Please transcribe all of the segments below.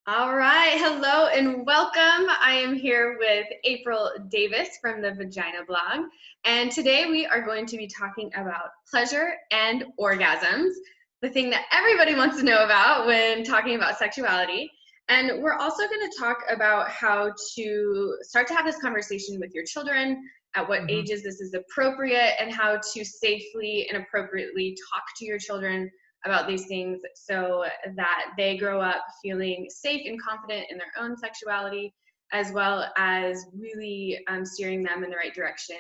All right. Hello and welcome. I am here with April Davis from the Vagina Blog. And today we are going to be talking about pleasure and orgasms, the thing that everybody wants to know about when talking about sexuality. And we're also going to talk about how to start to have this conversation with your children, at what ages this is appropriate, and how to safely and appropriately talk to your children about these things so that they grow up feeling safe and confident in their own sexuality, as well as really steering them in the right direction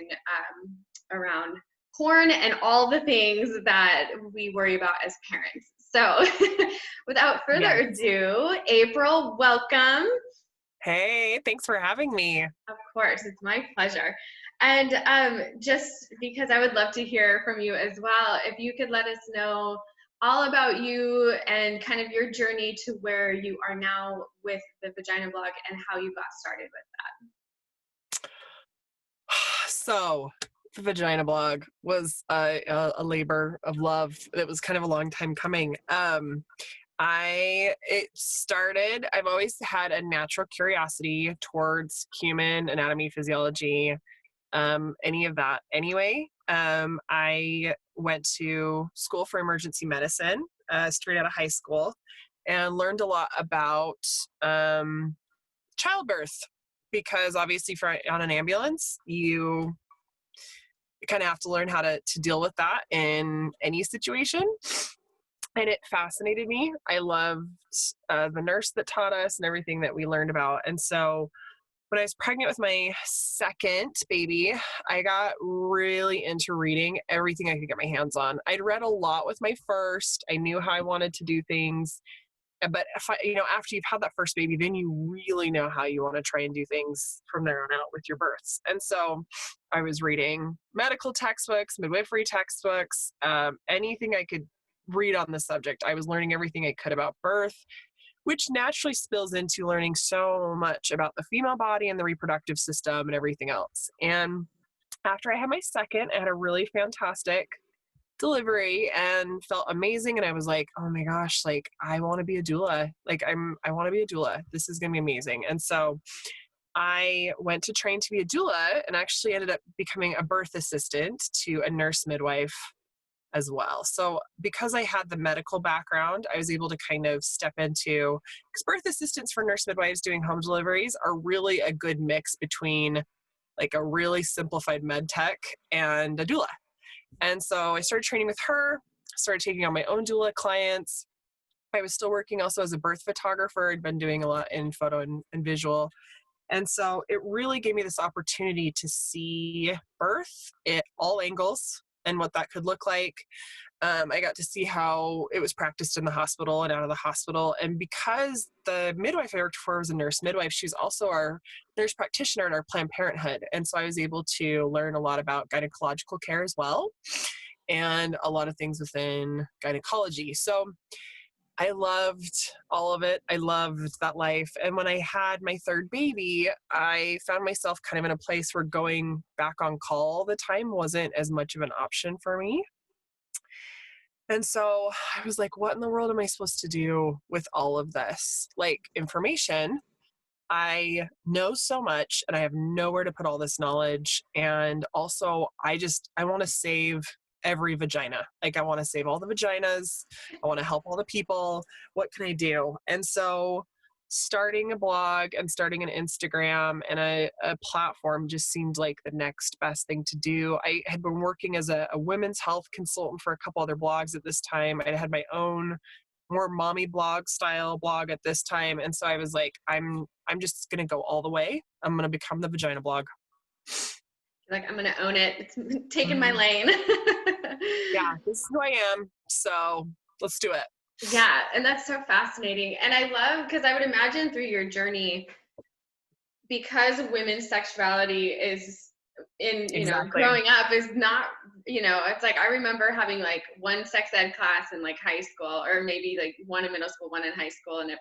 around porn and all the things that we worry about as parents. So without further ado, April, welcome. Hey, thanks for having me. Of course, it's my pleasure. And just because I would love to hear from you as well, if you could let us know all about you and kind of your journey to where you are now with the Vagina Blog and how you got started with that. So, the Vagina Blog was a labor of love. It was kind of a long time coming. I've always had a natural curiosity towards human anatomy, physiology, any of that anyway. I went to school for emergency medicine straight out of high school and learned a lot about childbirth because obviously on an ambulance, you kind of have to learn how to deal with that in any situation. And it fascinated me. I loved the nurse that taught us and everything that we learned about. And so when I was pregnant with my second baby, I got really into reading everything I could get my hands on. I'd read a lot with my first. I knew how I wanted to do things. But after you've had that first baby, then you really know how you want to try and do things from there on out with your births. And so I was reading medical textbooks, midwifery textbooks, anything I could read on the subject. I was learning everything I could about birth, which naturally spills into learning so much about the female body and the reproductive system and everything else. And after I had my second, I had a really fantastic delivery and felt amazing. And I was like, oh my gosh, like I want to be a doula. I want to be a doula. This is going to be amazing. And so I went to train to be a doula and actually ended up becoming a birth assistant to a nurse midwife as well. So because I had the medical background, I was able to kind of step into, because birth assistants for nurse midwives doing home deliveries are really a good mix between like a really simplified med tech and a doula. And so I started training with her, started taking on my own doula clients. I was still working also as a birth photographer. I'd been doing a lot in photo and visual. And so it really gave me this opportunity to see birth at all angles and what that could look like. I got to see how it was practiced in the hospital and out of the hospital. And because the midwife I worked for was a nurse midwife, she was also our nurse practitioner at our Planned Parenthood. And so I was able to learn a lot about gynecological care as well, and a lot of things within gynecology. So I loved all of it. I loved that life. And when I had my third baby, I found myself kind of in a place where going back on call all the time wasn't as much of an option for me. And so I was like, what in the world am I supposed to do with all of this? Like information, I know so much and I have nowhere to put all this knowledge. And also I want to save every vagina. Like I want to save all the vaginas. I want to help all the people. What can I do? And so starting a blog and starting an Instagram and a platform just seemed like the next best thing to do. I had been working as a women's health consultant for a couple other blogs at this time. I had my own more mommy blog style blog at this time. And so I was like, I'm just going to go all the way. I'm going to become the Vagina Blog. Like, I'm going to own it. It's taking my lane. Yeah, this is who I am. So let's do it. Yeah, and that's so fascinating. And I love, because I would imagine through your journey, because women's sexuality is growing up is not, it's like I remember having like one sex ed class in like high school, or maybe like one in middle school, one in high school, and it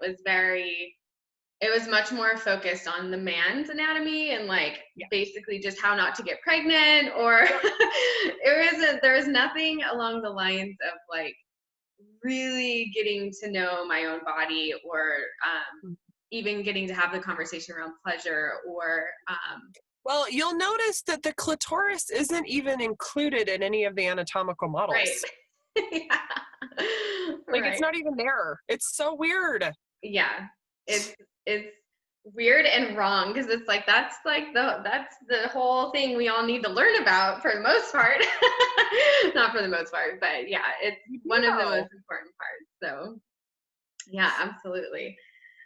was much more focused on the man's anatomy and like basically just how not to get pregnant, or there was nothing along the lines of like really getting to know my own body, or even getting to have the conversation around pleasure or well, you'll notice that the clitoris isn't even included in any of the anatomical right. models. Yeah. Like, it's Right. not even there. It's so weird. Yeah. It's weird and wrong because it's like that's the whole thing we all need to learn about for the most part. Not for the most part, but yeah, it's You do one of the know. most important parts. So yeah, absolutely.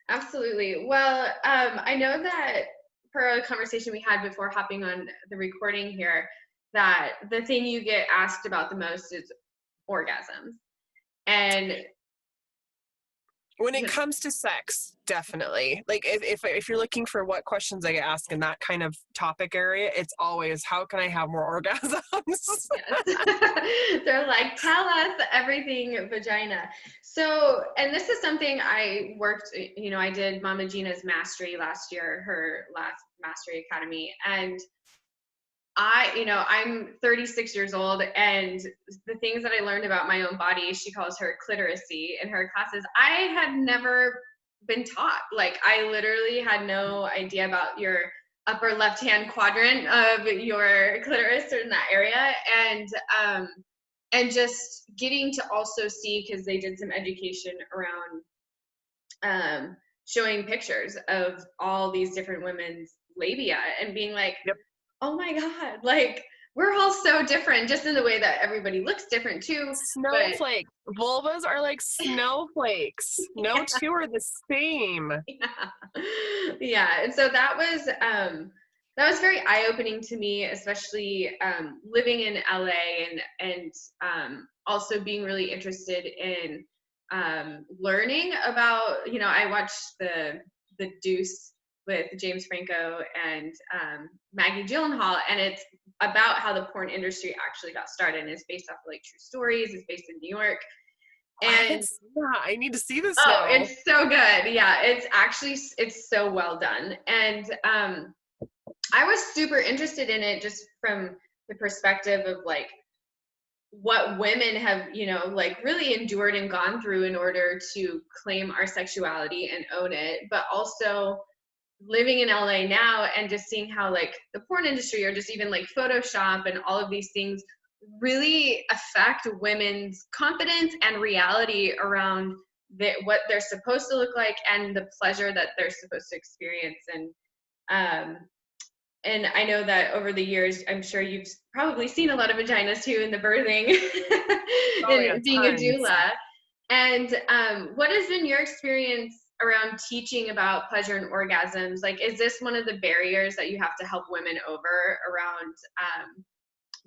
Absolutely. Well, I know that for a conversation we had before hopping on the recording here, that the thing you get asked about the most is orgasms. And When it comes to sex, definitely. Like, if you're looking for what questions I get asked in that kind of topic area, it's always, how can I have more orgasms? yes. They're like, tell us everything vagina. So, and this is something I worked, I did Mama Gina's mastery last year, her last mastery academy. And I'm 36 years old, and the things that I learned about my own body, she calls her clitoracy in her classes, I had never been taught. Like, I literally had no idea about your upper left-hand quadrant of your clitoris or in that area. And just getting to also see, because they did some education around showing pictures of all these different women's labia and being like, Yep. oh my God, like we're all so different, just in the way that everybody looks different too. But Snowflake. Vulvas are like snowflakes. No two are the same. yeah, yeah. And so that was very eye-opening to me, especially living in LA and also being really interested in learning about, I watched the Deuce with James Franco and Maggie Gyllenhaal, and it's about how the porn industry actually got started, and it's based off of like true stories. It's based in New York. I haven't And seen that. I need to see this oh, now. it's so good. Yeah, it's so well done. And I was super interested in it just from the perspective of like what women have, like really endured and gone through in order to claim our sexuality and own it, but also living in LA now and just seeing how like the porn industry or just even like Photoshop and all of these things really affect women's confidence and reality around what they're supposed to look like and the pleasure that they're supposed to experience. Um, and I know that over the years, I'm sure you've probably seen a lot of vaginas too in the birthing Oh yeah, and being a tons. doula. And what has been your experience around teaching about pleasure and orgasms? Like, is this one of the barriers that you have to help women over around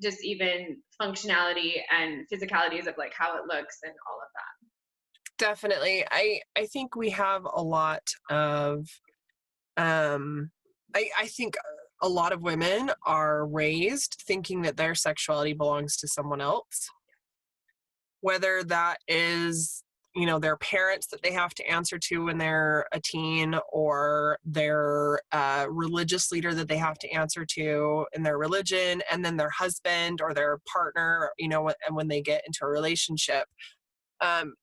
just even functionality and physicalities of like how it looks and all of that? Definitely. I think we have a lot of I think a lot of women are raised thinking that their sexuality belongs to someone else, whether that is, their parents that they have to answer to when they're a teen, or their religious leader that they have to answer to in their religion, and then their husband or their partner, and when they get into a relationship.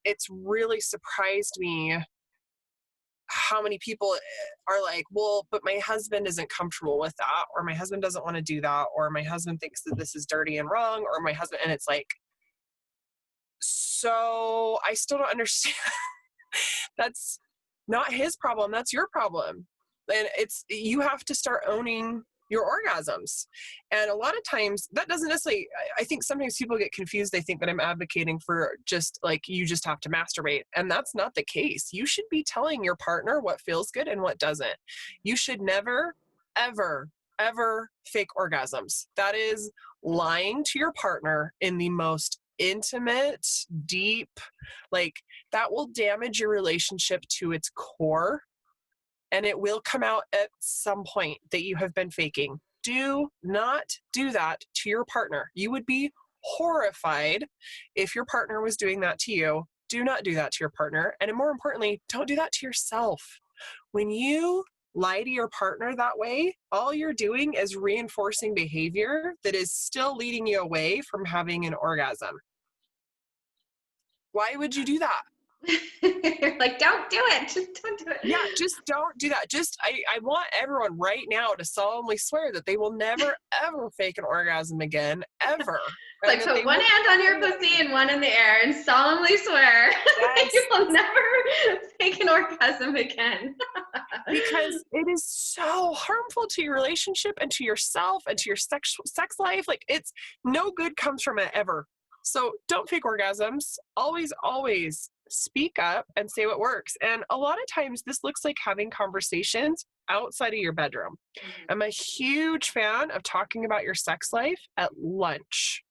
It's really surprised me how many people are like, well, but my husband isn't comfortable with that, or my husband doesn't want to do that, or my husband thinks that this is dirty and wrong, or my husband, and it's like, so I still don't understand. That's not his problem, that's your problem. And you have to start owning your orgasms. And a lot of times that doesn't necessarily, I think sometimes people get confused. They think that I'm advocating for just like, you just have to masturbate. And that's not the case. You should be telling your partner what feels good and what doesn't. You should never, ever, ever fake orgasms. That is lying to your partner in the most intimate, deep, like, that will damage your relationship to its core. And it will come out at some point that you have been faking. Do not do that to your partner. You would be horrified if your partner was doing that to you. Do not do that to your partner. And more importantly, don't do that to yourself. When you lie to your partner that way, all you're doing is reinforcing behavior that is still leading you away from having an orgasm. Why would you do that? You're like, don't do it. Just don't do it. Yeah, just don't do that. I want everyone right now to solemnly swear that they will never, ever fake an orgasm again, ever. It's And like that they put one will, hand on your pussy and one in the air and solemnly swear that you yes, will never fake an orgasm again. because it is so harmful to your relationship and to yourself and to your sex life. Like, it's no good comes from it ever. So don't fake orgasms. Always, always speak up and say what works. And a lot of times this looks like having conversations outside of your bedroom. I'm a huge fan of talking about your sex life at lunch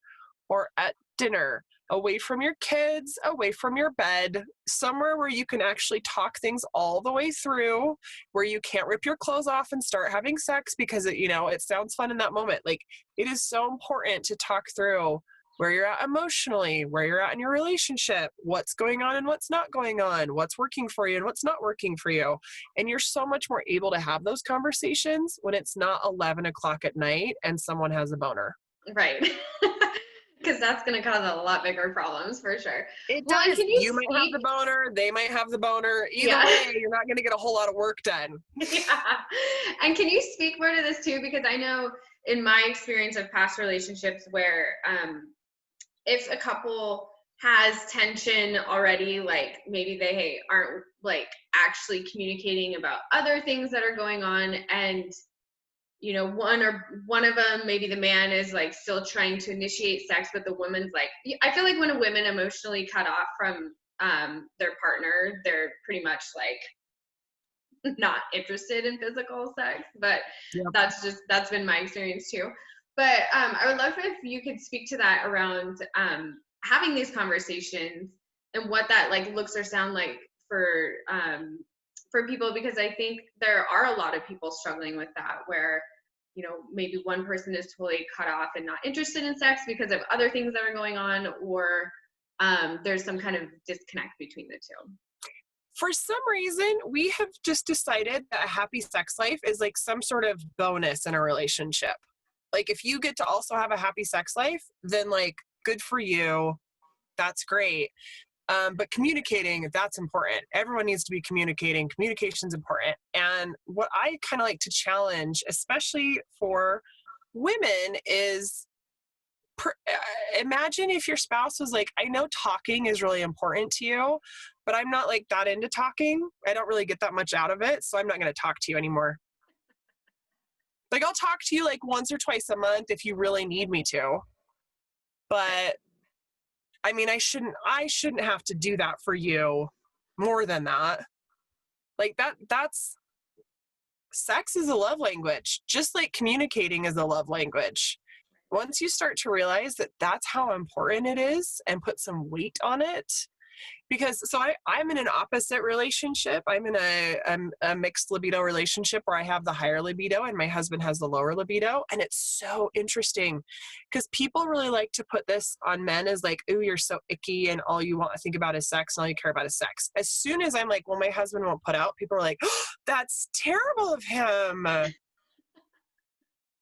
or at dinner, away from your kids, away from your bed, somewhere where you can actually talk things all the way through, where you can't rip your clothes off and start having sex because it sounds fun in that moment. Like, it is so important to talk through where you're at emotionally, where you're at in your relationship, what's going on and what's not going on, what's working for you and what's not working for you. And you're so much more able to have those conversations when it's not 11 o'clock at night and someone has a boner. Right. Because that's going to cause a lot bigger problems for sure. It Well, and does. can you You might have the boner. They might have the boner. Either Yeah. way, you're not going to get a whole lot of work done. Yeah. And can you speak more to this too? Because I know in my experience of past relationships where if a couple has tension already, like maybe they aren't like actually communicating about other things that are going on, and one of them, maybe the man is like still trying to initiate sex, but the woman's like, I feel like when a woman emotionally cut off from their partner, they're pretty much like not interested in physical sex. But Yep. that's been my experience too. But I would love if you could speak to that around having these conversations and what that like looks or sound like for people, because I think there are a lot of people struggling with that, where maybe one person is totally cut off and not interested in sex because of other things that are going on, or there's some kind of disconnect between the two. For some reason, we have just decided that a happy sex life is like some sort of bonus in a relationship. Like, if you get to also have a happy sex life, then like, good for you. That's great. But communicating, that's important. Everyone needs to be communicating. Communication's important. And what I kind of like to challenge, especially for women, is imagine if your spouse was like, I know talking is really important to you, but I'm not like that into talking. I don't really get that much out of it, so I'm not going to talk to you anymore. Like, I'll talk to you like once or twice a month if you really need me to. But I mean, I shouldn't have to do that for you more than that. Like, that's sex is a love language, just like communicating is a love language. Once you start to realize that that's how important it is and put some weight on it, because I'm in an opposite relationship. I'm in a mixed libido relationship where I have the higher libido and my husband has the lower libido. And it's so interesting because people really like to put this on men as like, ooh, you're so icky and all you want to think about is sex and all you care about is sex. As soon as I'm like, well, my husband won't put out, people are like, oh, that's terrible of him.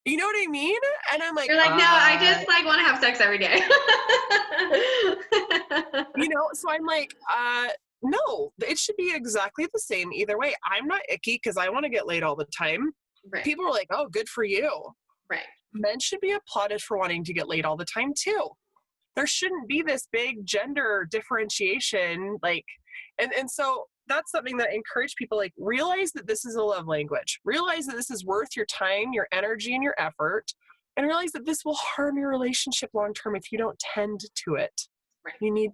You know what I mean? And I'm like, you're like, no, I just like want to have sex every day. So I'm like, no, it should be exactly the same either way. I'm not icky because I want to get laid all the time. Right. People are like, oh, good for you. Right. Men should be applauded for wanting to get laid all the time too. There shouldn't be this big gender differentiation. Like, and so that's something that I encourage people, like, realize that this is a love language. Realize that this is worth your time, your energy, and your effort. And realize that this will harm your relationship long-term if you don't tend to it. Right. You need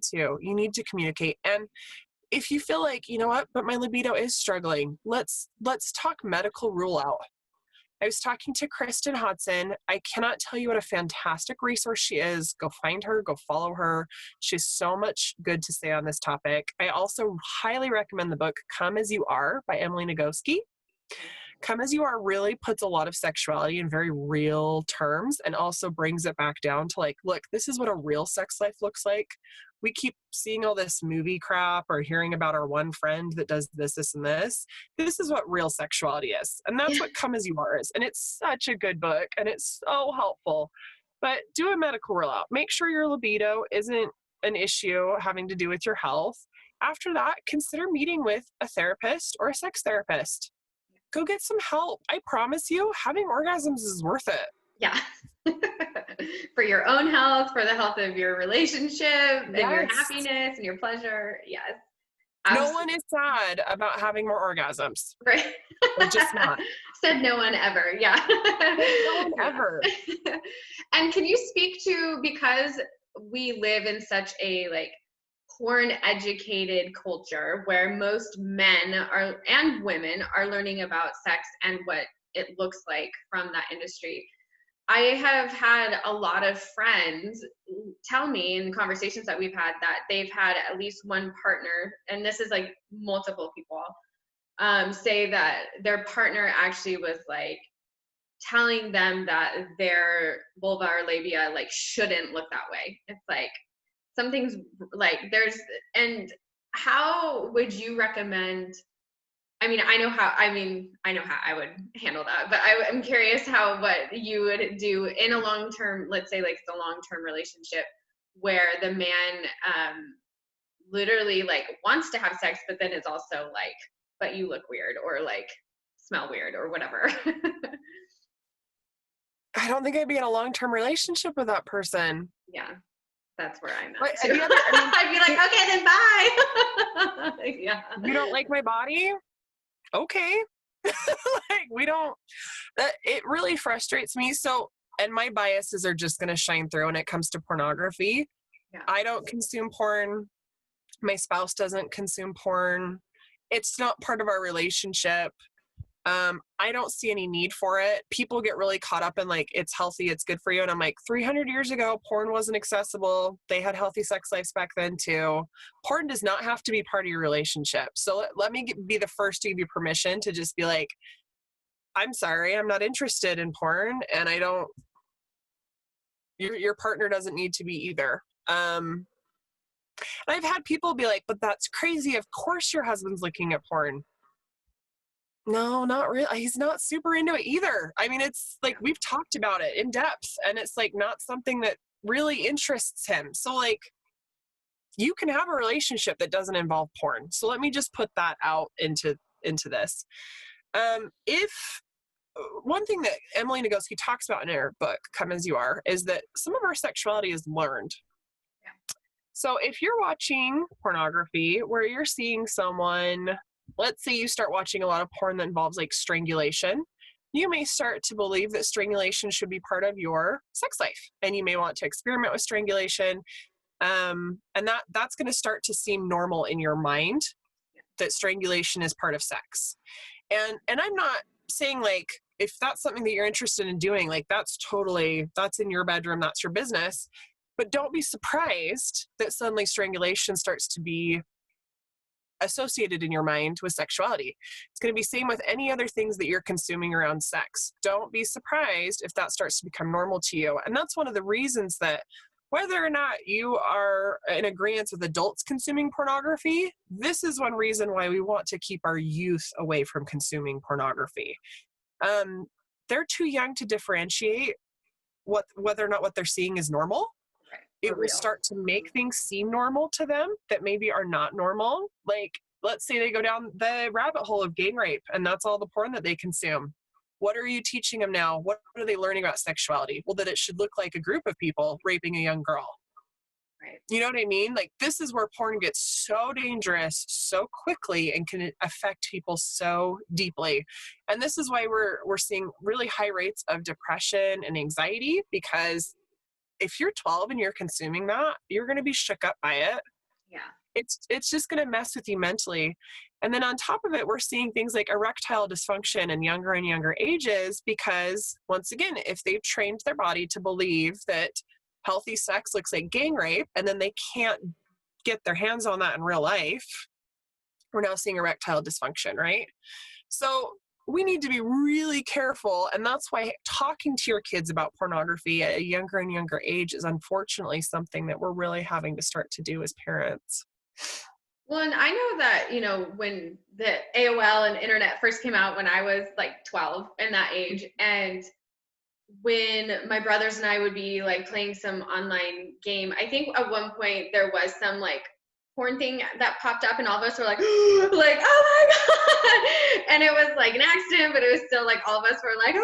to communicate. And if you feel like, you know what, but my libido is struggling, let's talk medical rule out. I was talking to Kristen Hodson. I cannot tell you what a fantastic resource she is. Go find her, go follow her. She has so much good to say on this topic. I also highly recommend the book Come As You Are by Emily Nagoski. Come As You Are really puts a lot of sexuality in very real terms and also brings it back down to like, look, this is what a real sex life looks like. We keep seeing all this movie crap or hearing about our one friend that does this, this, and this. This is what real sexuality is. And that's what Come As You Are is. And it's such a good book and it's so helpful. But do a medical rule out. Make sure your libido isn't an issue having to do with your health. after that, consider meeting with a therapist or a sex therapist. Go get some help. I promise you, having orgasms is worth it. Yeah. For your own health, for the health of your relationship and your happiness and your pleasure. Yes. No one is sad about having more orgasms. Right. They're just not. Said no one ever. Yeah. No one ever. And can you speak to, because we live in such a like porn educated culture where most men are and women are learning about sex and what it looks like from that industry. I have had a lot of friends tell me in conversations that we've had that they've had at least one partner, and this is like multiple people, say that their partner actually was like telling them that their vulva or labia like shouldn't look that way. It's like something's like and how would you recommend? I know how I would handle that, but I'm curious what you would do in a long-term, let's say like the long-term relationship where the man literally like wants to have sex, but then it's also like, but you look weird or like smell weird or whatever. I don't think I'd be in a long-term relationship with that person. Yeah, that's where I'm But at too. I'd be like, okay, then bye. Yeah. You don't like my body? Okay. Like it really frustrates me. So, and my biases are just going to shine through when it comes to pornography. Yeah. I don't consume porn. My spouse doesn't consume porn. It's not part of our relationship. I don't see any need for it. People get really caught up in like, it's healthy, it's good for you. And I'm like, 300 years ago, porn wasn't accessible. They had healthy sex lives back then too. Porn does not have to be part of your relationship. So let me be the first to give you permission to just be like, I'm sorry, I'm not interested in porn. And your partner doesn't need to be either. And I've had people be like, but that's crazy. Of course your husband's looking at porn. No, not really. He's not super into it either. I mean, it's like we've talked about it in depth and it's like not something that really interests him. So like you can have a relationship that doesn't involve porn. So let me just put that out into this. If one thing that Emily Nagoski talks about in her book, Come As You Are, is that some of our sexuality is learned. Yeah. So if you're watching pornography where you're seeing someone, let's say you start watching a lot of porn that involves like strangulation, you may start to believe that strangulation should be part of your sex life. And you may want to experiment with strangulation. And that's going to start to seem normal in your mind, that strangulation is part of sex. And I'm not saying like, if that's something that you're interested in doing, like that's in your bedroom, that's your business. But don't be surprised that suddenly strangulation starts to be associated in your mind with sexuality. It's going to be same with any other things that you're consuming around sex. Don't be surprised if that starts to become normal to you. And that's one of the reasons that whether or not you are in agreement with adults consuming pornography, this is one reason why we want to keep our youth away from consuming pornography. They're too young to differentiate whether or not what they're seeing is normal. It will start to make things seem normal to them that maybe are not normal. Like, let's say they go down the rabbit hole of gang rape and that's all the porn that they consume. What are you teaching them now? What are they learning about sexuality? Well, that it should look like a group of people raping a young girl. Right. You know what I mean? Like, this is where porn gets so dangerous so quickly and can affect people so deeply. And this is why we're seeing really high rates of depression and anxiety, because if you're 12 and you're consuming that, you're going to be shook up by it. Yeah. It's just going to mess with you mentally. And then on top of it, we're seeing things like erectile dysfunction in younger and younger ages, because once again, if they've trained their body to believe that healthy sex looks like gang rape, and then they can't get their hands on that in real life, we're now seeing erectile dysfunction, right? So we need to be really careful. And that's why talking to your kids about pornography at a younger and younger age is unfortunately something that we're really having to start to do as parents. Well, and I know that, when the AOL and internet first came out when I was like 12 in that age, and when my brothers and I would be like playing some online game, I think at one point there was some like porn thing that popped up, and all of us were like, like, oh my God. And it was like an accident, but it was still like all of us were like,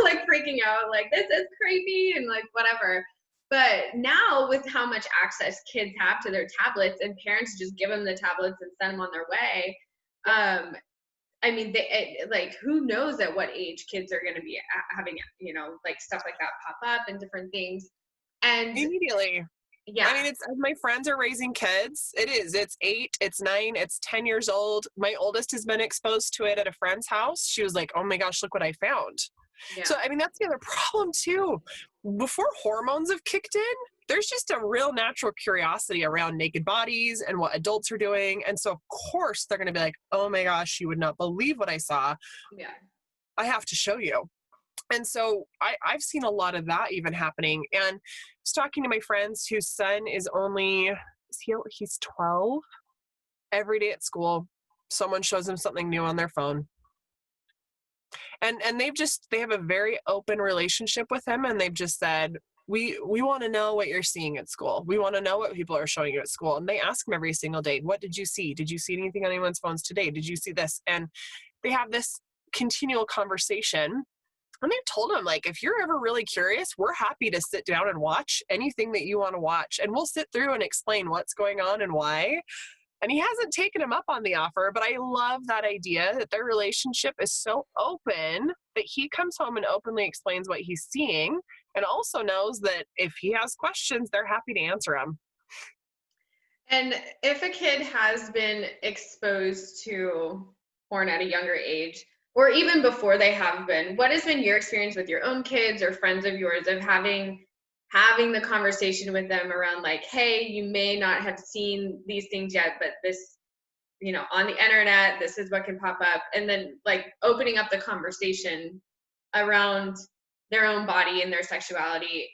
like freaking out, like this is creepy and like whatever. But now with how much access kids have to their tablets, and parents just give them the tablets and send them on their way, I mean, like, who knows at what age kids are going to be having, like stuff like that pop up and different things. And Immediately. yeah, I mean, it's my friends are raising kids. It's 8, it's 9, it's 10 years old. My oldest has been exposed to it at a friend's house. She was like, oh my gosh, look what I found. yeah, So, I mean, that's the other problem too. Before hormones have kicked in, there's just a real natural curiosity around naked bodies and what adults are doing. And so, of course, they're going to be like, oh my gosh, you would not believe what I saw. yeah. I have to show you. And so I've seen a lot of that even happening. And I was talking to my friends whose son is only, he's 12. Every day at school, someone shows him something new on their phone. And they have a very open relationship with him. And they've just said, we want to know what you're seeing at school. We want to know what people are showing you at school. And they ask him every single day, what did you see? Did you see anything on anyone's phones today? Did you see this? And they have this continual conversation. And they've told him, like, if you're ever really curious, we're happy to sit down and watch anything that you want to watch. And we'll sit through and explain what's going on and why. And he hasn't taken him up on the offer, but I love that idea that their relationship is so open that he comes home and openly explains what he's seeing, and also knows that if he has questions, they're happy to answer them. And if a kid has been exposed to porn at a younger age, or even before they have been, what has been your experience with your own kids or friends of yours of having the conversation with them around, like, hey, you may not have seen these things yet, but this, on the internet, this is what can pop up, and then like opening up the conversation around their own body and their sexuality,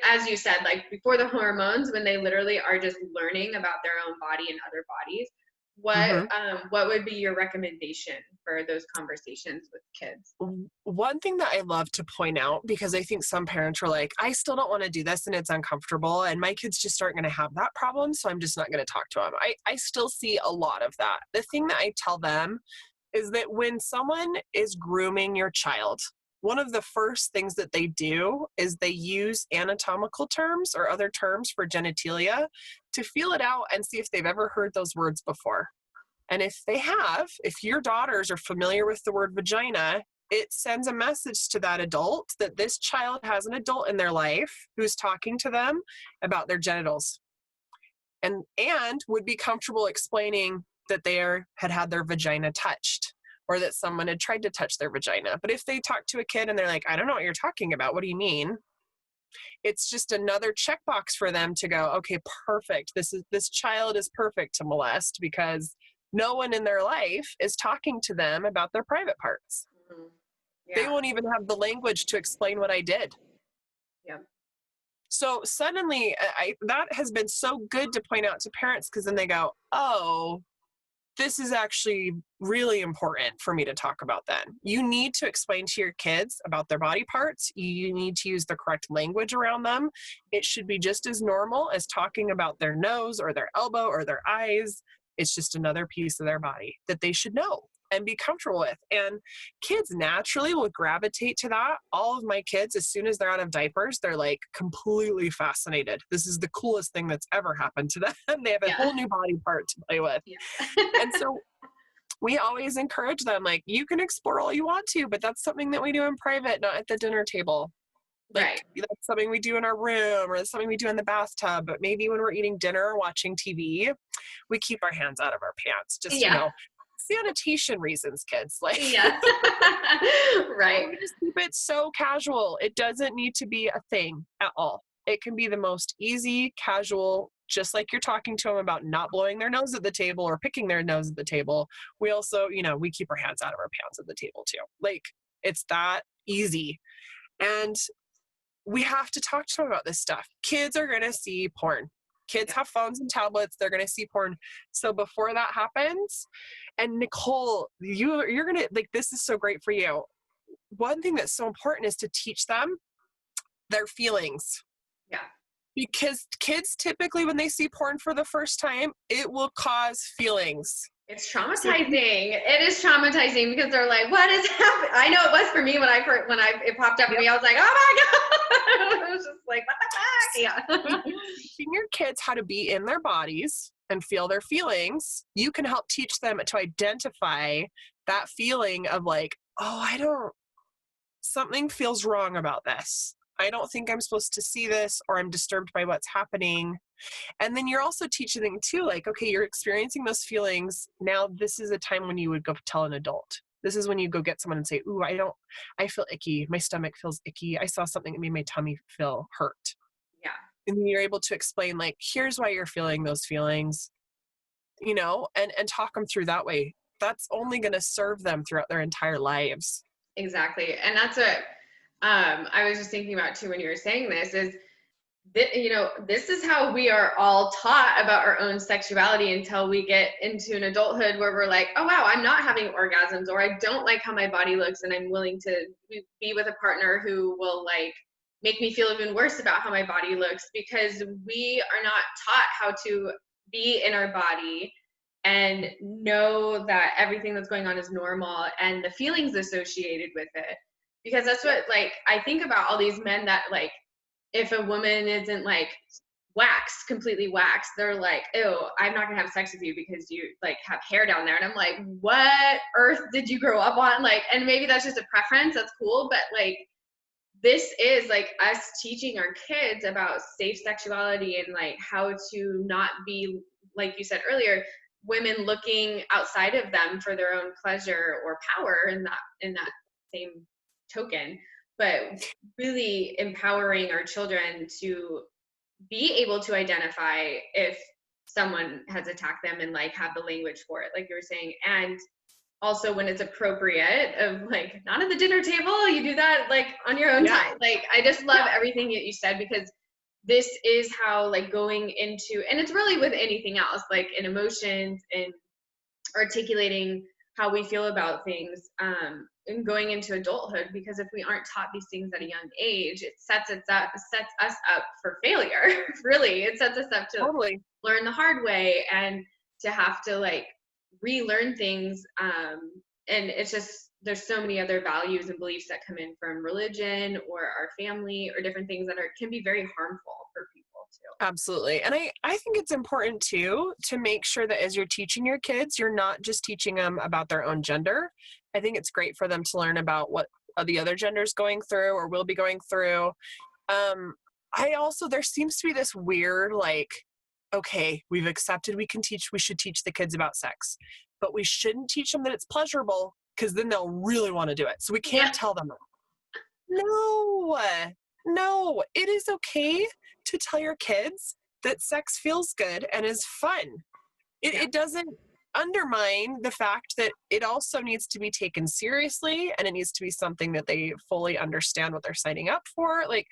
as you said, like before the hormones, when they literally are just learning about their own body and other bodies. What would be your recommendation for those conversations with kids? One thing that I love to point out, because I think some parents are like, I still don't want to do this and it's uncomfortable, and my kids just aren't going to have that problem, so I'm just not going to talk to them. I still see a lot of that. The thing that I tell them is that when someone is grooming your child, one of the first things that they do is they use anatomical terms or other terms for genitalia to feel it out and see if they've ever heard those words before. And if they have, if your daughters are familiar with the word vagina, it sends a message to that adult that this child has an adult in their life who's talking to them about their genitals and would be comfortable explaining that they had their vagina touched, or that someone had tried to touch their vagina. But if they talk to a kid and they're like, I don't know what you're talking about, what do you mean? It's just another checkbox for them to go, okay, perfect. This child is perfect to molest, because no one in their life is talking to them about their private parts. Mm-hmm. Yeah. They won't even have the language to explain what I did. Yeah. So suddenly, that has been so good to point out to parents, because then they go, oh, this is actually really important for me to talk about then. You need to explain to your kids about their body parts. You need to use the correct language around them. It should be just as normal as talking about their nose or their elbow or their eyes. It's just another piece of their body that they should know and be comfortable with. And kids naturally will gravitate to that. All of my kids, as soon as they're out of diapers, they're like completely fascinated. This is the coolest thing that's ever happened to them. They have a whole new body part to play with. Yeah. And so we always encourage them, like, you can explore all you want to, but that's something that we do in private, not at the dinner table. Like, right. That's something we do in our room, or that's something we do in the bathtub. But maybe when we're eating dinner or watching TV, we keep our hands out of our pants. Just, sanitation reasons, kids. Like, right. We just keep it so casual. It doesn't need to be a thing at all. It can be the most easy, casual, just like you're talking to them about not blowing their nose at the table or picking their nose at the table. We also, we keep our hands out of our pants at the table too. Like, it's that easy. And we have to talk to them about this stuff. Kids are going to see porn. Kids have phones and tablets. They're going to see porn. So before that happens, and Nicole, you're going to, like, this is so great for you. One thing that's so important is to teach them their feelings. Yeah. Because kids typically, when they see porn for the first time, it will cause feelings. It's traumatizing. It is traumatizing because they're like, what is happening? I know it was for me when it popped up at me. I was like, oh my God. I was just like, what the heck? Yeah. Teaching your kids how to be in their bodies and feel their feelings, you can help teach them to identify that feeling of like, oh, something feels wrong about this. I don't think I'm supposed to see this, or I'm disturbed by what's happening. And then you're also teaching them too, like, okay, you're experiencing those feelings. Now this is a time when you would go tell an adult. This is when you go get someone and say, ooh, I feel icky. My stomach feels icky. I saw something that made my tummy feel hurt. Yeah. And then you're able to explain, like, here's why you're feeling those feelings, and talk them through that way. That's only going to serve them throughout their entire lives. Exactly. And that's what I was just thinking about too when you were saying this is, this is how we are all taught about our own sexuality until we get into an adulthood where we're like, oh, wow, I'm not having orgasms, or I don't like how my body looks, and I'm willing to be with a partner who will like make me feel even worse about how my body looks, because we are not taught how to be in our body and know that everything that's going on is normal and the feelings associated with it. Because that's what, like, I think about all these men that, like, if a woman isn't like completely waxed, they're like, ew, I'm not gonna have sex with you because you like have hair down there. And I'm like, what earth did you grow up on? Like, and maybe that's just a preference, that's cool, but like, this is like us teaching our kids about safe sexuality and like how to not be, like you said earlier, women looking outside of them for their own pleasure or power in that same token, but really empowering our children to be able to identify if someone has attacked them and like have the language for it, like you were saying. And also when it's appropriate, of like, not at the dinner table, you do that like on your own time. Like, I just love everything that you said, because this is how, like, going into, and it's really with anything else, like in emotions and articulating how we feel about things, and going into adulthood, because if we aren't taught these things at a young age, it sets us up for failure. Really, it sets us up to learn the hard way and to have to like relearn things. And it's just, there's so many other values and beliefs that come in from religion or our family or different things that can be very harmful for people too. Absolutely. And I think it's important too to make sure that as you're teaching your kids, you're not just teaching them about their own gender. I think it's great for them to learn about what the other gender's going through or will be going through. There seems to be this weird, like, okay, we've accepted we should teach the kids about sex, but we shouldn't teach them that it's pleasurable, because then they'll really want to do it. So we can't tell them. No, it is okay to tell your kids that sex feels good and is fun. It doesn't undermine the fact that it also needs to be taken seriously, and it needs to be something that they fully understand what they're signing up for. Like,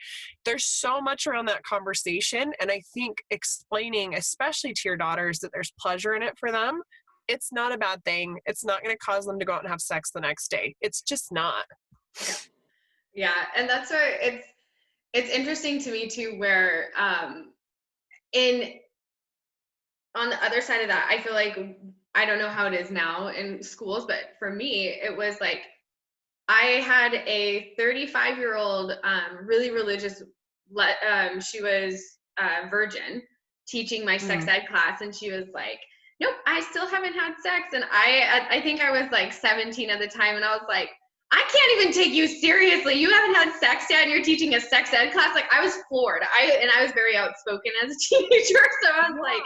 there's so much around that conversation, and I think explaining, especially to your daughters, that there's pleasure in it for them. It's not a bad thing. It's not going to cause them to go out and have sex the next day. It's just not. Yeah, and that's why it's interesting to me too, where on the other side of that, I feel like, I don't know how it is now in schools, but for me, it was like, I had a 35-year-old, really religious, she was a virgin, teaching my sex ed class, and she was like, nope, I still haven't had sex. And I think I was like 17 at the time, and I was like, I can't even take you seriously. You haven't had sex yet, and you're teaching a sex ed class. Like, I was floored. I was very outspoken as a teenager, so I was like,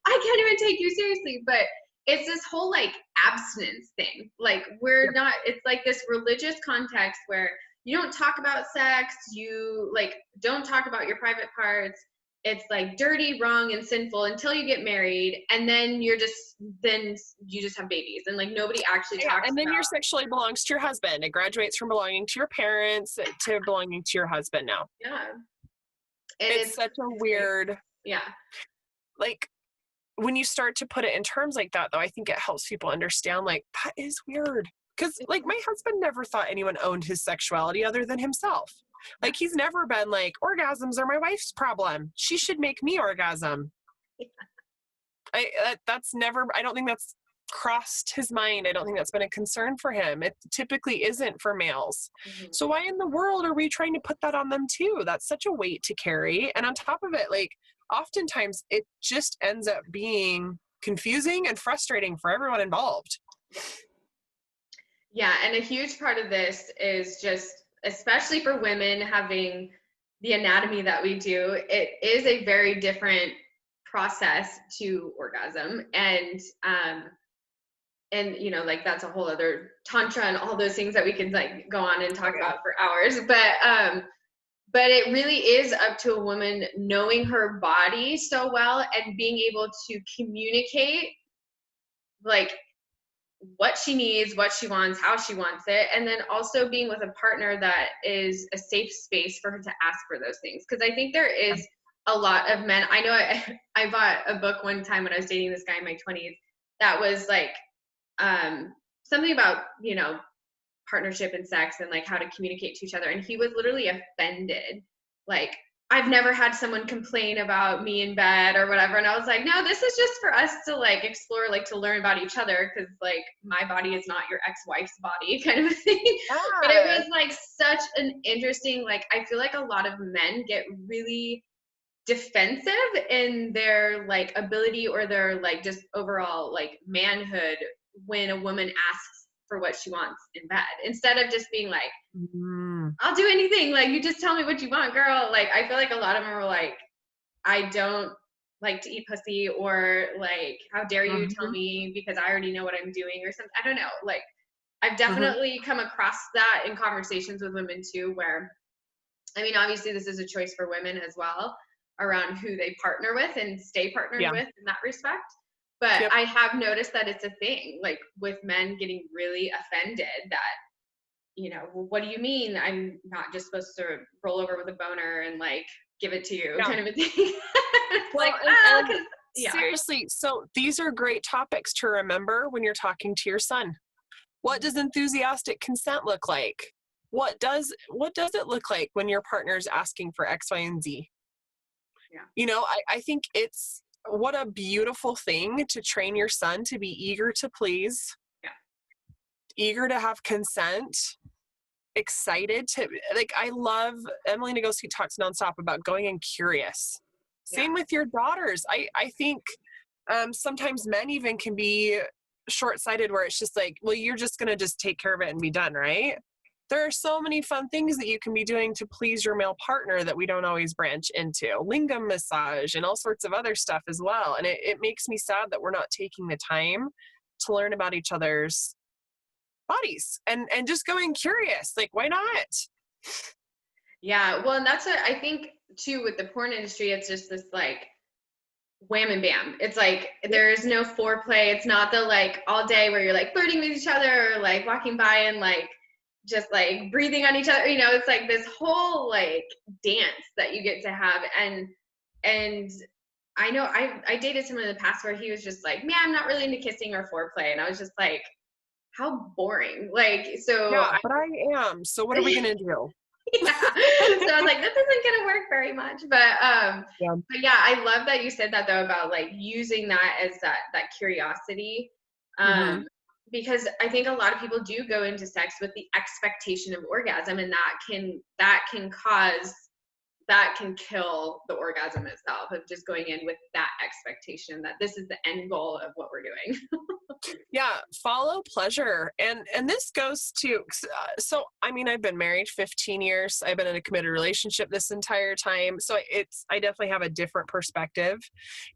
I can't even take you seriously. But it's this whole like abstinence thing. Like, we're not, it's like this religious context where you don't talk about sex, you like don't talk about your private parts. It's like dirty, wrong, and sinful until you get married, and then you just have babies, and like nobody actually talks. And then your sexuality belongs to your husband. It graduates from belonging to your parents to belonging to your husband now. Yeah, and it's such a weird. Yeah, like, when you start to put it in terms like that, though, I think it helps people understand, like, that is weird. Because, like, my husband never thought anyone owned his sexuality other than himself. Like, he's never been like, orgasms are my wife's problem. She should make me orgasm. That's never, I don't think that's crossed his mind. I don't think that's been a concern for him. It typically isn't for males. So why in the world are we trying to put that on them too? That's such a weight to carry. And on top of it, like, oftentimes it just ends up being confusing and frustrating for everyone involved. Yeah, and a huge part of this is just, especially for women having the anatomy that we do, it is a very different process to orgasm. And you know, like, that's a whole other tantra and all those things that we can like go on and talk about for hours. But it really is up to a woman knowing her body so well and being able to communicate like what she needs, what she wants, how she wants it, and then also being with a partner that is a safe space for her to ask for those things. Because I think there is a lot of men. I know I bought a book one time when I was dating this guy in my 20s that was like something about, you know, partnership and sex and like how to communicate to each other, and he was literally offended, like, I've never had someone complain about me in bed or whatever. And I was like, no, this is just for us to like explore, like to learn about each other, because like my body is not your ex-wife's body kind of a thing. Yeah. But it was like such an interesting, like, I feel like a lot of men get really defensive in their like ability or their like just overall like manhood when a woman asks for what she wants in bed, instead of just being like, I'll do anything, like, you just tell me what you want, girl. Like, I feel like a lot of them are like, I don't like to eat pussy, or like, how dare you tell me, because I already know what I'm doing, or something. I don't know, like, I've definitely come across that in conversations with women too, where, I mean, obviously this is a choice for women as well around who they partner with and stay partnered with in that respect. But I have noticed that it's a thing, like with men getting really offended that, you know, well, what do you mean I'm not just supposed to roll over with a boner and like give it to you, kind of a thing. Well, like, seriously, so these are great topics to remember when you're talking to your son. What does enthusiastic consent look like? What does it look like when your partner's asking for X, Y, and Z? Yeah. You know, I think it's, what a beautiful thing to train your son to be eager to please, eager to have consent, excited to, like, I love, Emily Nagoski talks nonstop about going in curious. Same with your daughters. I think sometimes men even can be short-sighted, where it's just like, well, you're just going to just take care of it and be done, right? There are so many fun things that you can be doing to please your male partner that we don't always branch into. Lingam massage and all sorts of other stuff as well. And it makes me sad that we're not taking the time to learn about each other's bodies and just going curious. Like, why not? Yeah, well, and that's what I think too with the porn industry. It's just this like wham and bam. It's like there's no foreplay. It's not the like all day where you're like flirting with each other, or like walking by and like just like breathing on each other. You know, it's like this whole like dance that you get to have. And I know I dated someone in the past where he was just like, man, I'm not really into kissing or foreplay. And I was just like, how boring. Like, so yeah, but I am. So what are we gonna do? Yeah. So I was like, this isn't gonna work very much. But yeah, I love that you said that though, about like using that as that curiosity. Because I think a lot of people do go into sex with the expectation of orgasm, and that can kill the orgasm itself, of just going in with that expectation that this is the end goal of what we're doing. Yeah, follow pleasure. And this goes to, so, I mean, I've been married 15 years. I've been in a committed relationship this entire time. So I definitely have a different perspective.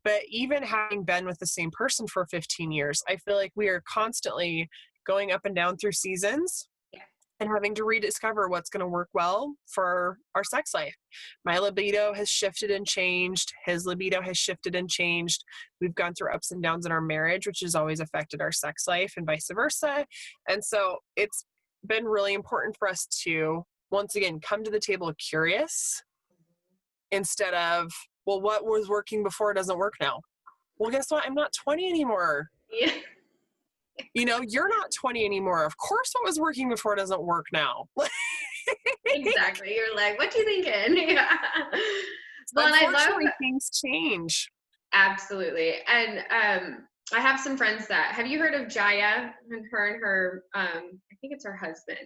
But even having been with the same person for 15 years, I feel like we are constantly going up and down through seasons. And having to rediscover what's going to work well for our sex life. My libido has shifted and changed. His libido has shifted and changed. We've gone through ups and downs in our marriage, which has always affected our sex life, and vice versa. And so it's been really important for us to, once again, come to the table curious, instead of, well, what was working before doesn't work now. Well, guess what? I'm not 20 anymore. Yeah. You know, you're not 20 anymore. Of course, what was working before doesn't work now. Exactly. You're like, what you thinking? Yeah. Well, and I love, Unfortunately, things change. absolutely. And I have some friends that, have you heard of Jaya and her, I think it's her husband,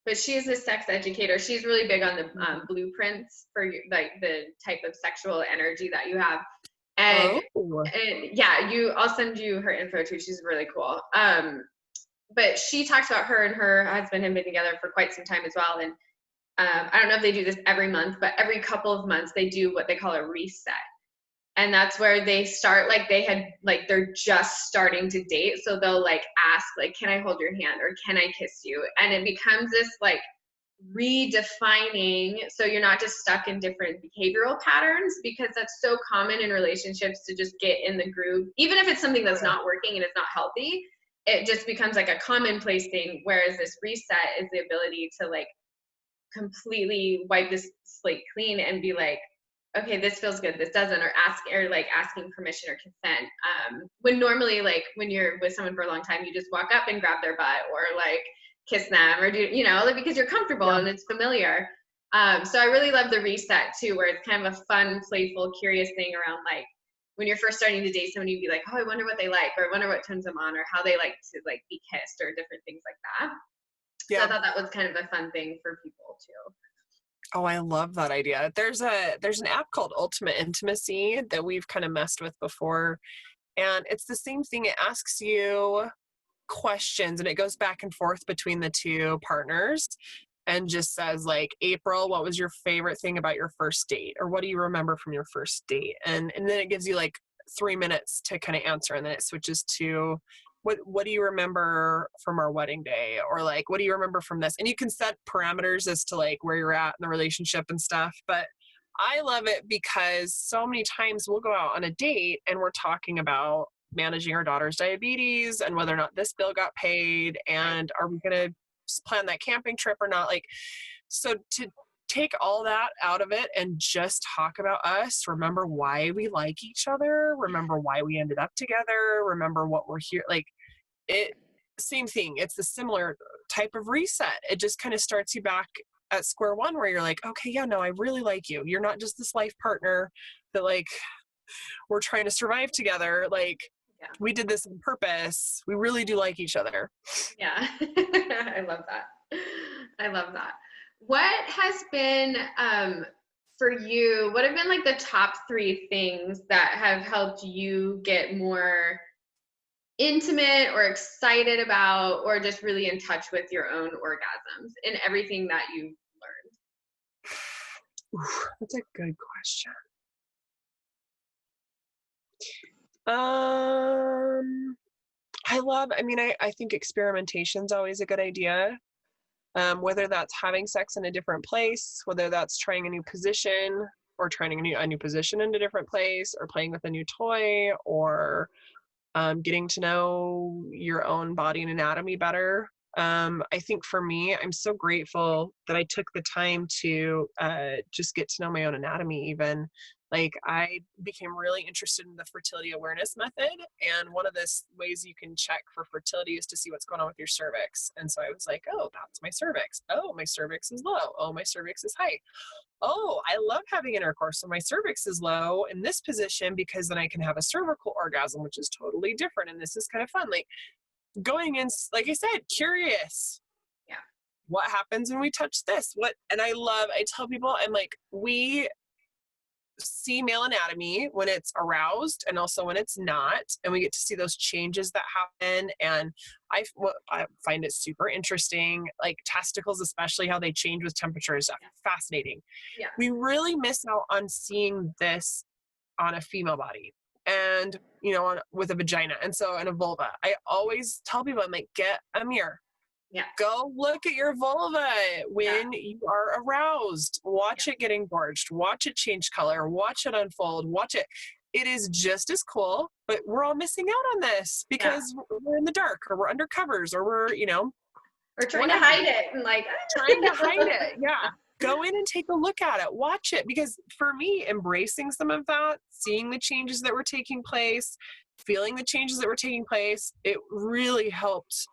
but she is a sex educator. She's really big on the blueprints for like the type of sexual energy that you have. And, Oh. and yeah, I'll send you her info too. She's really cool. But she talks about her and her husband have been together for quite some time as well. And I don't know if they do this every month, but every couple of months they do what they call a reset. And that's where they start, like they're just starting to date. So they'll like ask, like, can I hold your hand or can I kiss you? And it becomes this like redefining, so you're not just stuck in different behavioral patterns, because that's so common in relationships to just get in the groove, even if it's something that's not working and it's not healthy. It just becomes like a commonplace thing, whereas this reset is the ability to like completely wipe this slate clean and be like, okay, this feels good, this doesn't, or asking permission or consent. When normally, like when you're with someone for a long time, you just walk up and grab their butt or like kiss them or do, like, because you're comfortable and it's familiar. So I really love the reset too, where it's kind of a fun, playful, curious thing around like when you're first starting to date someone, you'd be like, oh, I wonder what they like, or I wonder what turns them on, or how they like to like be kissed, or different things like that. Yeah. So I thought that was kind of a fun thing for people too. Oh, I love that idea. There's an app called Ultimate Intimacy that we've kind of messed with before. And it's the same thing. It asks you questions and it goes back and forth between the two partners and just says like, April, what was your favorite thing about your first date? Or what do you remember from your first date? And then it gives you like 3 minutes to kind of answer. And then it switches to, what do you remember from our wedding day? Or like, what do you remember from this? And you can set parameters as to like where you're at in the relationship and stuff. But I love it because so many times we'll go out on a date and we're talking about managing our daughter's diabetes and whether or not this bill got paid and are we going to plan that camping trip or not. Like, so to take all that out of it and just talk about us, remember why we like each other, remember why we ended up together, remember what we're here, like it, same thing. It's a similar type of reset. It just kind of starts you back at square one where you're like, okay, yeah, no, I really like you. You're not just this life partner that like we're trying to survive together. Like we did this on purpose. We really do like each other. Yeah. I love that. I love that. What has been, for you, what have been like the top 3 things that have helped you get more intimate or excited about, or just really in touch with your own orgasms in everything that you've learned? Ooh, that's a good question. I think experimentation is always a good idea. Whether that's having sex in a different place, whether that's trying a new position or trying a new position in a different place, or playing with a new toy, or getting to know your own body and anatomy better. I think for me, I'm so grateful that I took the time to just get to know my own anatomy even. Like I became really interested in the fertility awareness method. And one of the ways you can check for fertility is to see what's going on with your cervix. And so I was like, oh, that's my cervix. Oh, my cervix is low. Oh, my cervix is high. Oh, I love having intercourse. So my cervix is low in this position because then I can have a cervical orgasm, which is totally different. And this is kind of fun. Like going in, like I said, curious. Yeah. What happens when we touch this? I tell people, I'm like, we see male anatomy when it's aroused and also when it's not, and we get to see those changes that happen. And I find it super interesting, like testicles, especially how they change with temperature is fascinating. Yeah. We really miss out on seeing this on a female body and with a vagina and a vulva. I always tell people, I'm like, get a mirror. Yeah. Go look at your vulva when you are aroused. Watch it get engorged. Watch it change color. Watch it unfold. Watch it. It is just as cool, but we're all missing out on this because we're in the dark, or we're under covers, or we're, or trying to hide it and like trying to hide it. Yeah. Go in and take a look at it. Watch it. Because for me, embracing some of that, seeing the changes that were taking place, feeling the changes that were taking place, it really helped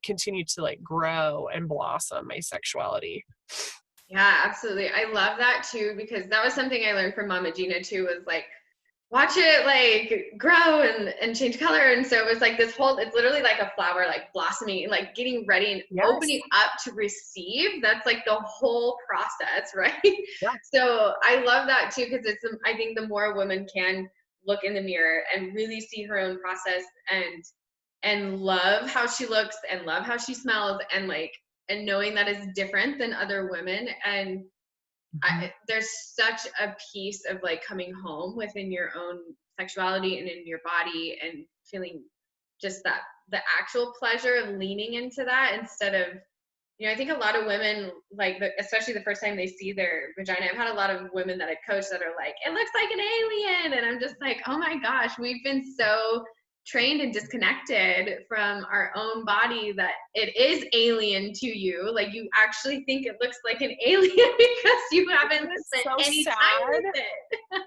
continue to like grow and blossom my sexuality. Yeah, absolutely. I love that too, because that was something I learned from Mama Gina too, was like, watch it like grow and change color. And so it was like this whole, it's literally like a flower, like blossoming, like getting ready and Yes. opening up to receive. That's like the whole process, right? Yeah. So I love that too, because I think the more a woman can look in the mirror and really see her own process and love how she looks and love how she smells and like, and knowing that is different than other women. And Mhm. there's such a piece of like coming home within your own sexuality and in your body and feeling just that the actual pleasure of leaning into that instead of, I think a lot of women, like, especially the first time they see their vagina, I've had a lot of women that I've coached that are like, it looks like an alien. And I'm just like, oh my gosh, we've been so trained and disconnected from our own body that it is alien to you. Like, you actually think it looks like an alien because you haven't Isn't it spent so any time sad? with it.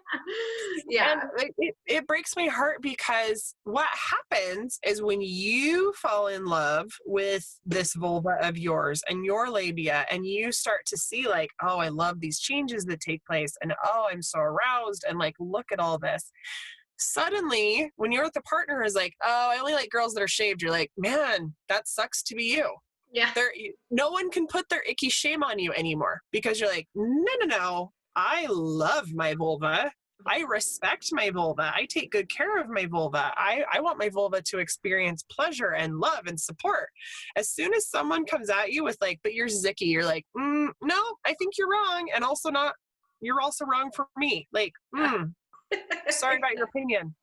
Yeah. And it breaks my heart because what happens is when you fall in love with this vulva of yours and your labia, and you start to see like, oh, I love these changes that take place, and oh, I'm so aroused, and like, look at all this. Suddenly, when you're with the partner is like, oh, I only like girls that are shaved, you're like, man, that sucks to be you. Yeah. No one can put their icky shame on you anymore because you're like, no, I love my vulva. I respect my vulva. I take good care of my vulva. I want my vulva to experience pleasure and love and support. As soon as someone comes at you with like, but you're zicky, you're like, no, I think you're wrong. And also not, you're also wrong for me. Like, sorry about your opinion.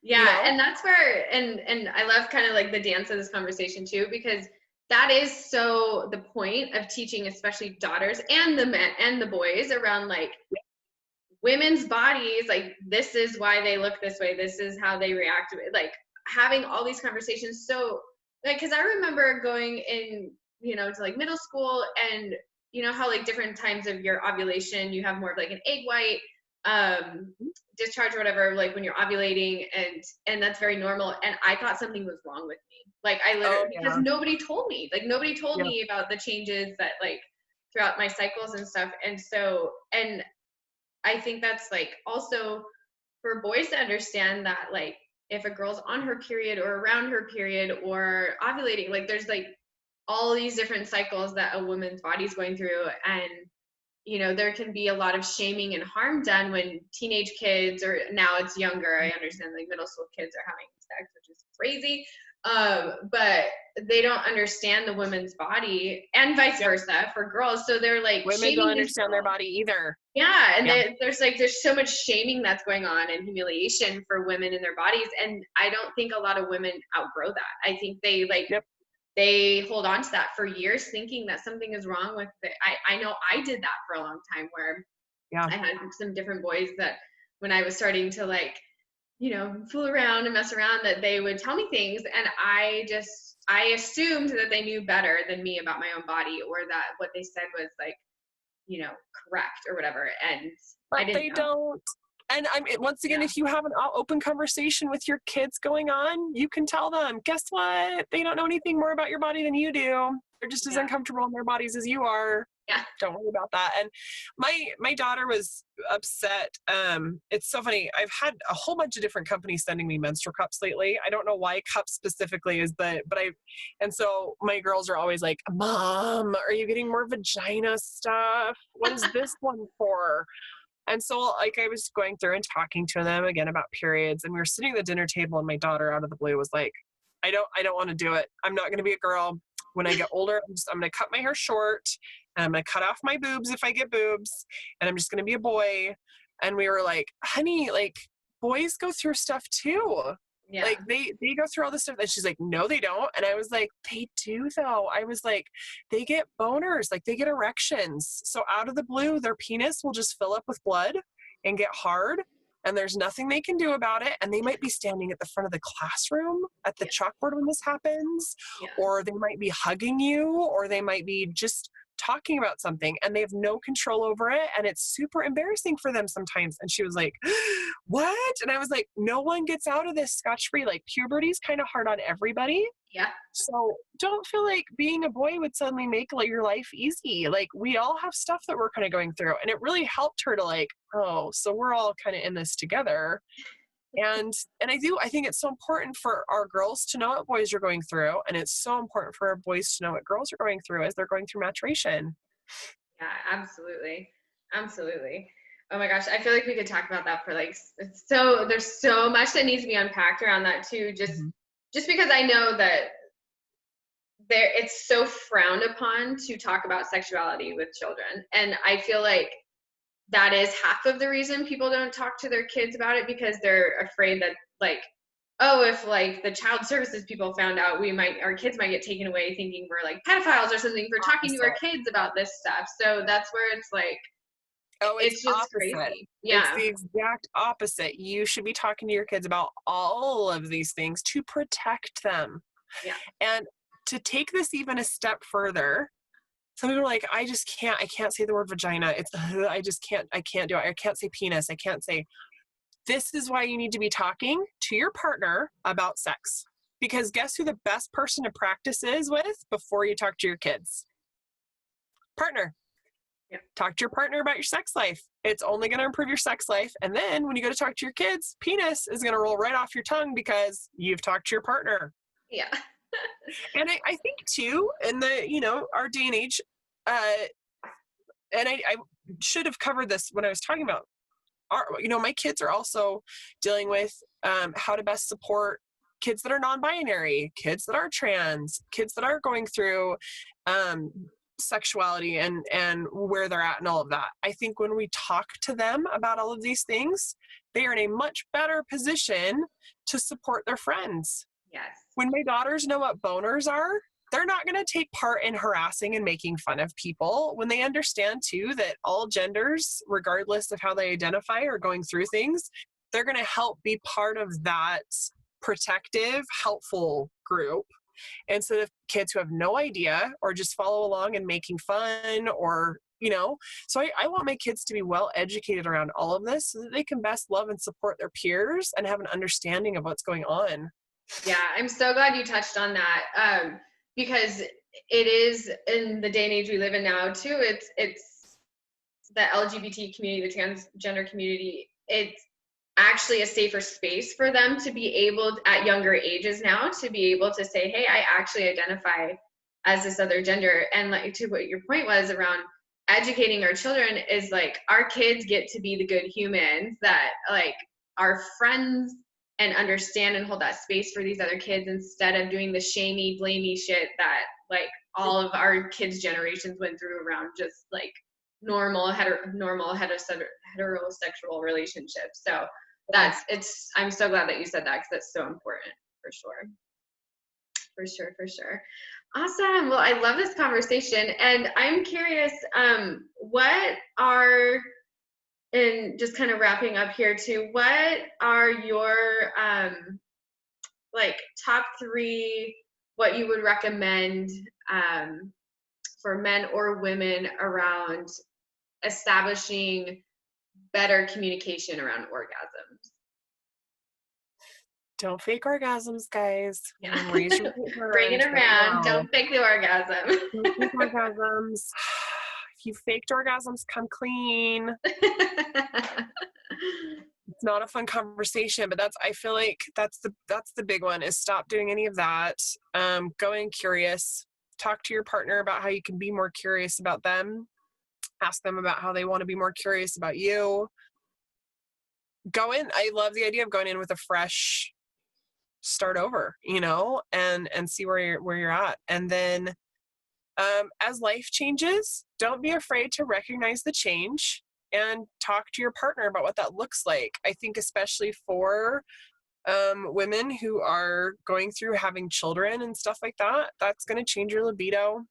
You Yeah, know? and that's where, and I love kind of like the dance of this conversation too, because that is so the point of teaching, especially daughters and the men and the boys, around like women's bodies. Like, this is why they look this way, this is how they react to it, like having all these conversations. So like, because I remember going in, to like middle school, and how like different times of your ovulation, you have more of like an egg white discharge or whatever, like when you're ovulating, and that's very normal. And I thought something was wrong with me. Like, I Oh literally, because yeah. nobody told Yeah. me about the changes that like throughout my cycles and stuff. And so, and I think that's like also for boys to understand that, like, if a girl's on her period or around her period or ovulating, like there's like all these different cycles that a woman's body's going through. And there can be a lot of shaming and harm done when teenage kids, or now it's younger, I understand, like middle school kids are having sex, which is crazy. But they don't understand the woman's body, and vice Yep. versa for girls. So they're like Women don't shaming these understand their girls. body either. Yeah, and Yeah. there's so much shaming that's going on and humiliation for women in their bodies. And I don't think a lot of women outgrow that. I think they like Yep. they hold on to that for years, thinking that something is wrong with it. I know I did that for a long time, where Yeah. I had some different boys that when I was starting to like, fool around and mess around, that they would tell me things, and I assumed that they knew better than me about my own body, or that what they said was like, correct or whatever. And I But didn't they know. don't. And once again, Yeah. if you have an open conversation with your kids going on, you can tell them, guess what? They don't know anything more about your body than you do. They're just as Yeah. uncomfortable in their bodies as you are. Yeah. Don't worry about that. And my daughter was upset. It's so funny. I've had a whole bunch of different companies sending me menstrual cups lately. I don't know why cups specifically and so my girls are always like, Mom, are you getting more vagina stuff? What is this one for? And so like I was going through and talking to them again about periods, and we were sitting at the dinner table, and my daughter out of the blue was like, I don't want to do it. I'm not going to be a girl. When I get older, I'm going to cut my hair short, and I'm going to cut off my boobs if I get boobs, and I'm just going to be a boy. And we were like, honey, like boys go through stuff too. Yeah. Like they go through all this stuff. And she's like, no, they don't. And I was like, they do though. I was like, they get boners, like they get erections. So out of the blue, their penis will just fill up with blood and get hard. And there's nothing they can do about it. And they might be standing at the front of the classroom at the Yeah. chalkboard when this happens, Yeah. or they might be hugging you, or they might be just talking about something and they have no control over it. And it's super embarrassing for them sometimes. And she was like, what? And I was like, no one gets out of this scotch-free. Like puberty is kind of hard on everybody. Yeah. So don't feel like being a boy would suddenly make like your life easy. Like we all have stuff that we're kind of going through. And it really helped her to like, oh, so we're all kind of in this together. And I think it's so important for our girls to know what boys are going through. And it's so important for our boys to know what girls are going through as they're going through maturation. Yeah, absolutely. Absolutely. Oh my gosh. I feel like we could talk about that for like, there's so much that needs to be unpacked around that too. Just because I know that it's so frowned upon to talk about sexuality with children. And I feel like that is half of the reason people don't talk to their kids about it, because they're afraid that like, oh, if like the child services people found out, our kids might get taken away thinking we're like pedophiles or something for talking to our kids about this stuff. So that's where it's like, it's just opposite. Crazy. Yeah. It's the exact opposite. You should be talking to your kids about all of these things to protect them. Yeah. And to take this even a step further, some people are like, I can't say the word vagina. I can't do it. I can't say penis. I can't say. This is why you need to be talking to your partner about sex. Because guess who the best person to practice is with before you talk to your kids? Partner. Yeah. Talk to your partner about your sex life. It's only going to improve your sex life. And then when you go to talk to your kids, penis is going to roll right off your tongue because you've talked to your partner. Yeah. And I think too, in our day and age, and I should have covered this when I was talking about my kids are also dealing with how to best support kids that are non-binary, kids that are trans, kids that are going through sexuality and where they're at and all of that. I think when we talk to them about all of these things, they are in a much better position to support their friends. Yes. When my daughters know what boners are, they're not going to take part in harassing and making fun of people. When they understand too that all genders, regardless of how they identify, are going through things, they're going to help be part of that protective, helpful group. Instead of kids who have no idea or just follow along and making fun or, so I want my kids to be well educated around all of this so that they can best love and support their peers and have an understanding of what's going on. Yeah, I'm so glad you touched on that. Because it is, in the day and age we live in now too, it's the LGBT community, the transgender community, it's actually a safer space for them to be able, at younger ages now, to be able to say, hey, I actually identify as this other gender. And like to what your point was around educating our children, is like our kids get to be the good humans that like are friends and understand and hold that space for these other kids, instead of doing the shamey, blamey shit that like all of our kids' generations went through around just like normal heterosexual relationships. So I'm so glad that you said that, because that's so important for sure. For sure. Awesome. Well, I love this conversation, and I'm curious, and just kind of wrapping up here too, what are your like top 3 what you would recommend for men or women around establishing better communication around orgasms? Don't fake orgasms, guys. Yeah. Bring it around. Don't fake the orgasm. Don't fake orgasms. If you faked orgasms, come clean. It's not a fun conversation, but I feel like that's the big one, is stop doing any of that. Going curious. Talk to your partner about how you can be more curious about them. Ask them about how they want to be more curious about you. Go in. I love the idea of going in with a fresh start over, and see where you're at. And then as life changes, don't be afraid to recognize the change and talk to your partner about what that looks like. I think especially for women who are going through having children and stuff like that, that's going to change your libido,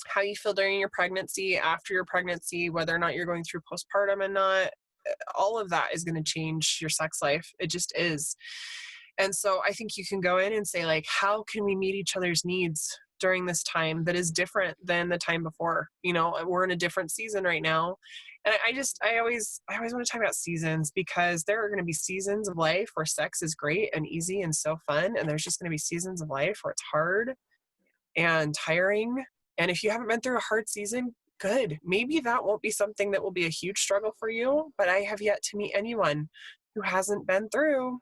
how you feel during your pregnancy, after your pregnancy, whether or not you're going through postpartum and not. All of that is going to change your sex life. It just is. And so I think you can go in and say, like, how can we meet each other's needs during this time that is different than the time before. You know, we're in a different season right now. And I always want to talk about seasons, because there are going to be seasons of life where sex is great and easy and so fun. And there's just going to be seasons of life where it's hard and tiring. And if you haven't been through a hard season, good. Maybe that won't be something that will be a huge struggle for you, but I have yet to meet anyone who hasn't been through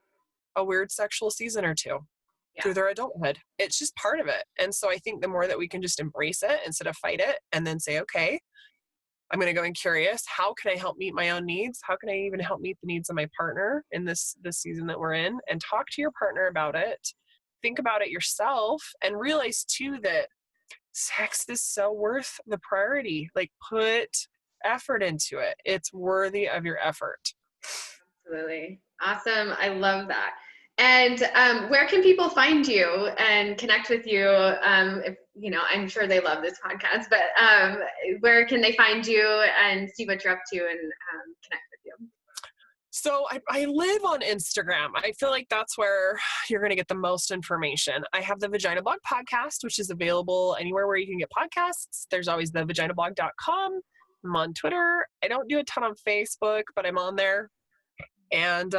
a weird sexual season or two through their adulthood. It's just part of it. And so I think the more that we can just embrace it instead of fight it, and then say, okay, I'm going to go and curious, how can I help meet my own needs? How can I even help meet the needs of my partner in this season that we're in? And talk to your partner about it. Think about it yourself, and realize too that sex is so worth the priority. Like, put effort into it. It's worthy of your effort. Absolutely. Awesome. I love that. And where can people find you and connect with you? If, you know, I'm sure they love this podcast, but where can they find you and see what you're up to and connect with you? So I live on Instagram. I feel like that's where you're going to get the most information. I have the Vagina Blog podcast, which is available anywhere where you can get podcasts. There's always the vaginablog.com. I'm on Twitter. I don't do a ton on Facebook, but I'm on there. And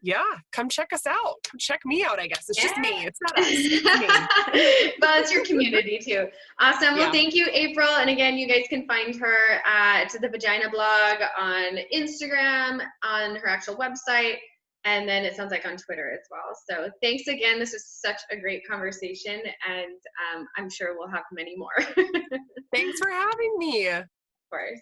yeah, come check us out. Come check me out, I guess. It's just me. It's not us. It's me. Well, it's your community too. Awesome. Well, thank you, April. And again, you guys can find her at the Vagina Blog on Instagram, on her actual website, and then it sounds like on Twitter as well. So thanks again. This was such a great conversation, and I'm sure we'll have many more. Thanks for having me. Of course.